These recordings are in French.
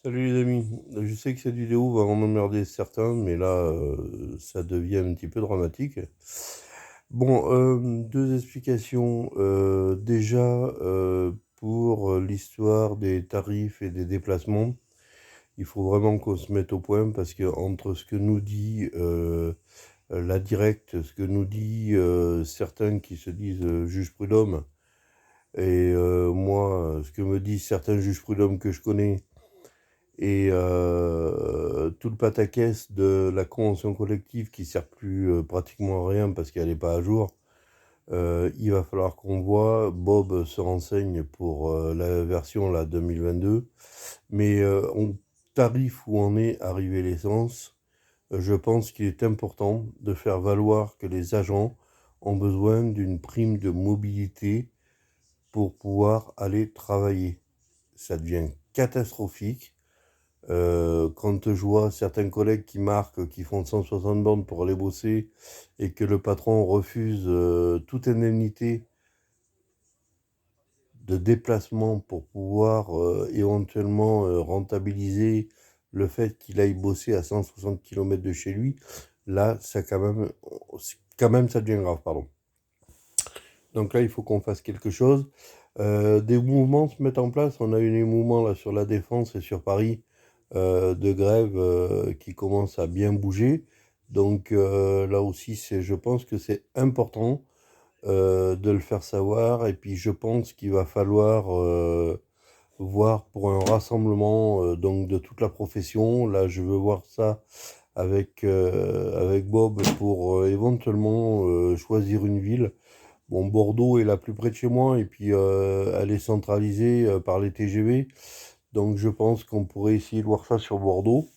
Salut les amis, je sais que cette vidéo va en emmerder certains, mais là, ça devient un petit peu dramatique. Bon, deux explications. Déjà, pour l'histoire des tarifs et des déplacements, il faut vraiment qu'on se mette au point parce que entre ce que nous dit la directe, ce que nous dit certains qui se disent juges prud'hommes, et moi, ce que me disent certains juges prud'hommes que je connais, et tout le pataquès de la convention collective qui sert plus pratiquement à rien parce qu'elle n'est pas à jour, il va falloir qu'on voit. Bob se renseigne pour la version là, 2022. Mais au tarif où en est arrivé l'essence, je pense qu'il est important de faire valoir que les agents ont besoin d'une prime de mobilité pour pouvoir aller travailler. Ça devient catastrophique. Quand je vois certains collègues qui marquent, qui font 160 bornes pour aller bosser et que le patron refuse toute indemnité de déplacement pour pouvoir éventuellement rentabiliser le fait qu'il aille bosser à 160 km de chez lui, là, quand même, ça devient grave, pardon. Donc là, il faut qu'on fasse quelque chose. Des mouvements se mettent en place. On a eu des mouvements là sur la Défense et sur Paris de grève qui commencent à bien bouger. Donc là aussi, je pense que c'est important de le faire savoir. Et puis je pense qu'il va falloir voir pour un rassemblement donc de toute la profession. Là, je veux voir ça avec Bob pour éventuellement choisir une ville. Bon, Bordeaux est la plus près de chez moi et puis elle est centralisée par les TGV. Donc je pense qu'on pourrait essayer de voir ça sur Bordeaux.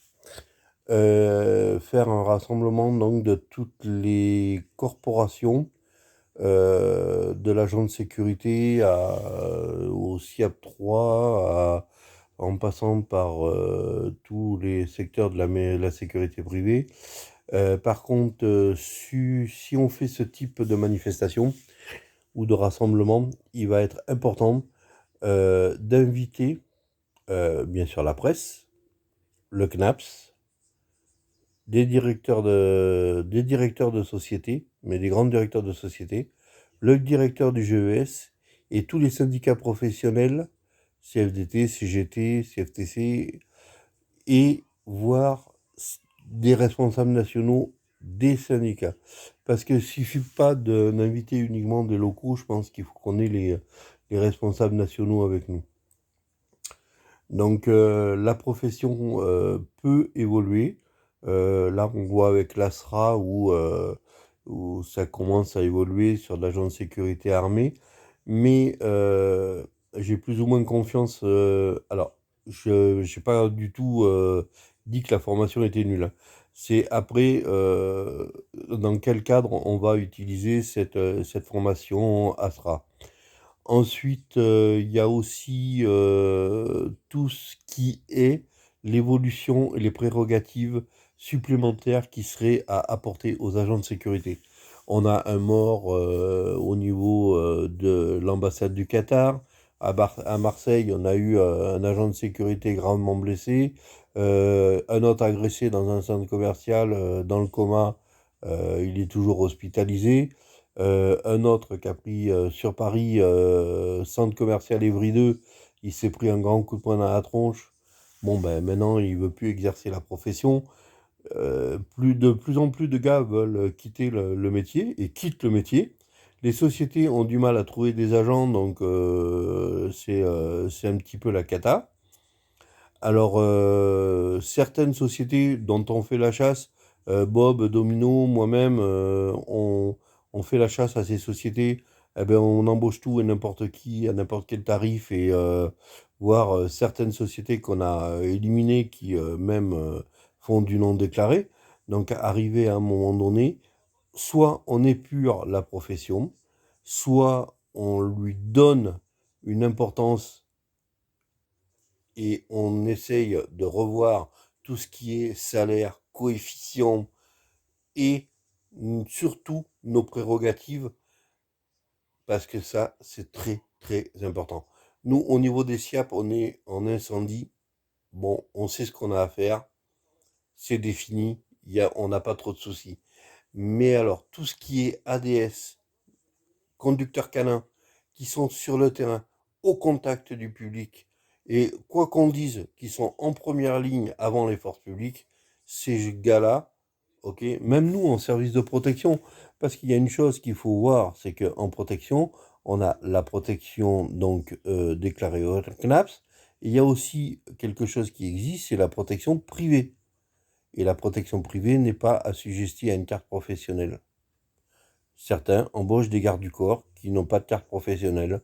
Faire un rassemblement donc de toutes les corporations, de l'agent de sécurité au SIAP 3, en passant par tous les secteurs de la sécurité privée. Par contre, si on fait ce type de manifestation, ou de rassemblement, il va être important d'inviter bien sûr la presse, le CNAPS, des directeurs de société, mais des grands directeurs de société, le directeur du GES et tous les syndicats professionnels, CFDT, CGT, CFTC, et voir des responsables nationaux des syndicats. Parce qu'il ne suffit pas d'inviter uniquement des locaux, je pense qu'il faut qu'on ait les responsables nationaux avec nous. Donc la profession peut évoluer. Là, on voit avec l'ASRA où ça commence à évoluer sur l'agent de sécurité armée. Mais j'ai plus ou moins confiance. Alors, je n'ai pas du tout dit que la formation était nulle, hein. C'est après dans quel cadre on va utiliser cette formation ASRA. Ensuite, il y a aussi tout ce qui est l'évolution et les prérogatives supplémentaires qui seraient à apporter aux agents de sécurité. On a un mort au niveau de l'ambassade du Qatar. À Marseille, on a eu un agent de sécurité gravement blessé, un autre agressé dans un centre commercial dans le coma. Il est toujours hospitalisé. Un autre qui a pris sur Paris, centre commercial Évry 2, il s'est pris un grand coup de poing dans la tronche. Bon, ben maintenant, il veut plus exercer la profession. De plus en plus de gars veulent quitter le métier et quittent le métier. Les sociétés ont du mal à trouver des agents, donc c'est un petit peu la cata. Alors, certaines sociétés dont on fait la chasse, Bob, Domino, moi-même, on fait la chasse à ces sociétés. Eh ben, on embauche tout et n'importe qui à n'importe quel tarif et voire certaines sociétés qu'on a éliminées qui même font du non déclaré. Donc, arrivé à un moment donné, soit on épure la profession, soit on lui donne une importance et on essaye de revoir tout ce qui est salaire, coefficient et surtout nos prérogatives, parce que ça, c'est très, très important. Nous, au niveau des SIAP, on est en incendie bon, on sait ce qu'on a à faire, c'est défini, on n'a pas trop de soucis. Mais alors, tout ce qui est ADS, conducteurs canins, qui sont sur le terrain, au contact du public, et quoi qu'on dise, qui sont en première ligne avant les forces publiques, ces gars-là, ok, même nous en service de protection, parce qu'il y a une chose qu'il faut voir, c'est qu'en protection, on a la protection donc déclarée au CNAPS, et il y a aussi quelque chose qui existe, c'est la protection privée. Et la protection privée n'est pas assujettie à une carte professionnelle. Certains embauchent des gardes du corps qui n'ont pas de carte professionnelle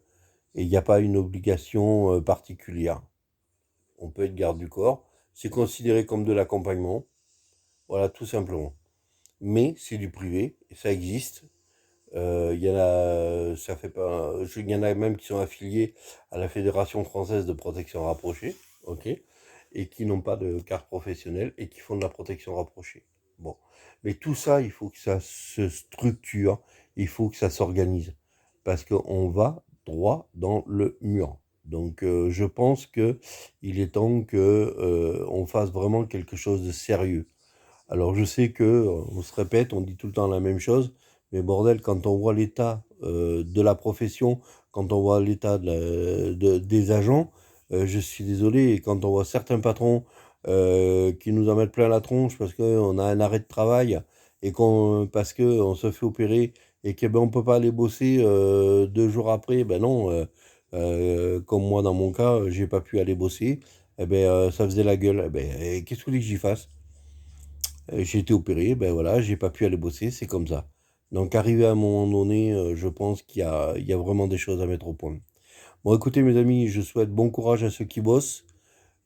et il n'y a pas une obligation particulière. On peut être garde du corps, c'est considéré comme de l'accompagnement, voilà, tout simplement. Mais c'est du privé et ça existe. Il y en a, ça fait pas, il y en a même qui sont affiliés à la Fédération française de protection rapprochée, ok, et qui n'ont pas de carte professionnelle et qui font de la protection rapprochée. Bon, mais tout ça, il faut que ça se structure, il faut que ça s'organise, parce qu'on va droit dans le mur. Donc, je pense que il est temps que on fasse vraiment quelque chose de sérieux. Alors je sais que on se répète, on dit tout le temps la même chose, mais bordel, quand on voit l'état de la profession, quand on voit l'état des agents, je suis désolé, et quand on voit certains patrons qui nous en mettent plein la tronche parce qu'on a un arrêt de travail et parce qu'on se fait opérer et que ben on peut pas aller bosser 2 jours après, ben non, comme moi dans mon cas, j'ai pas pu aller bosser, eh ben ça faisait la gueule. Eh ben, qu'est-ce que vous voulez que j'y fasse? J'ai été opéré, ben voilà, j'ai pas pu aller bosser, c'est comme ça. Donc arrivé à un moment donné, je pense qu'il y a vraiment des choses à mettre au point. Bon, écoutez mes amis, je souhaite bon courage à ceux qui bossent.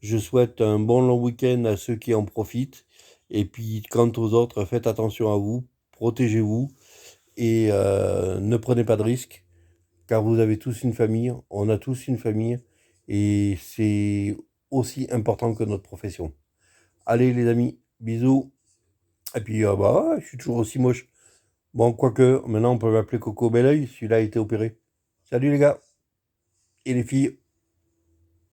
Je souhaite un bon long week-end à ceux qui en profitent. Et puis quant aux autres, faites attention à vous, protégez-vous et ne prenez pas de risques, car vous avez tous une famille, on a tous une famille, et c'est aussi important que notre profession. Allez les amis, bisous. Et puis, bah, ouais, je suis toujours aussi moche. Bon, quoique, maintenant, on peut m'appeler Coco Belleuil, celui-là a été opéré. Salut les gars et les filles.